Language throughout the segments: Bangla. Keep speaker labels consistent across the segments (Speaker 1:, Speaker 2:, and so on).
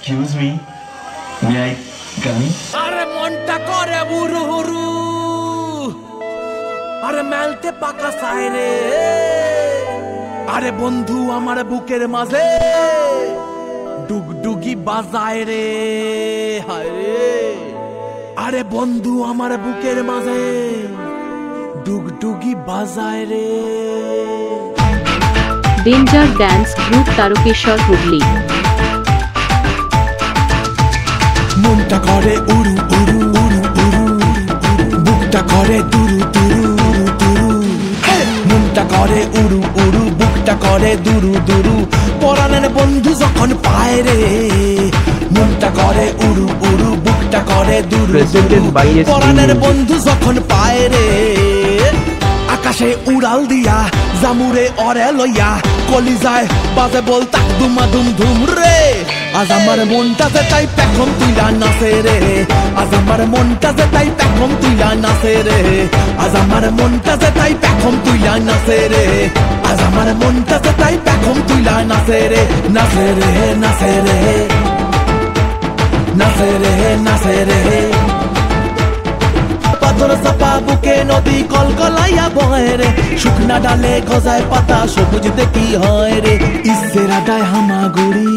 Speaker 1: Excuse me, may I come in?
Speaker 2: আরে মনটা করে বুরু হুরু, আরে মেলতে পাকা সাইরে, আরে বন্ধু আমার বুকের মাঝে ডুগডুগি বাজায় রে, হায় রে। আরে বন্ধু আমার বুকের মাঝে ডুগডুগি বাজায় রে।
Speaker 3: Danger dance group Tarakeswar Hooghly.
Speaker 2: মনটা করে উড়ু উড়ু উড়ু উড়ু, বুকটা করে দুরু দুরু দুরু, মনটা করে উড়ু উড়ু, বুকটা করে দুরু দুরু, পরাণের বন্ধু যখন পায় রে। মনটা করে উড়ু উড়ু, বুকটা করে দুরু দুরু, পরাণের বন্ধু যখন পায় রে। আকাশে উড়াল দিয়া জামুরে অরে লইয়া কলিজায় বাজে বল তাক দুমা দুম ধুম রে। আজ আমার মনটাতে তাই পেখম তুইলা নাচে রে, আজ আমার মনটাতে তাই পেখম তুইলা নাচে রে, আজ আমার মনটাতে তাই পেখম তুইলা নাচে রে, আজ আমার মনটাতে তাই পেখম তুইলা নাচে রে, নাচে রে নাচে রে নাচে রে নাচে রে। পাথর চাপা বুকে নদী কলকলাইয়া বয় রে, শুকনা ডালে গজায় পাতা সবুজ দেখি হয় রে। ইসের আডায় হামাগুড়ি,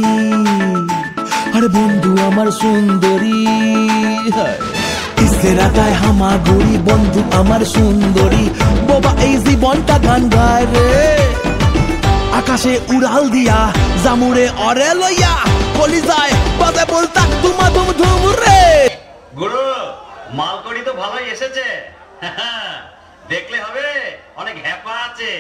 Speaker 2: আরে বন্ধু আমার সুন্দরী, ইসের আডায় হামাগুড়ি, বন্ধু আমার সুন্দরী, বাবা এই জীবনটা গান গায় রে। আকাশে উড়াল দিয়া জামুরে অরে লইয়া কলিজায় বাজে বলতা দুমা দুম ধুম রে।
Speaker 4: গুরু মালকড়ি তো ভালোই এসেছে, দেখলে হবে অনেক হ্যাপা আছে।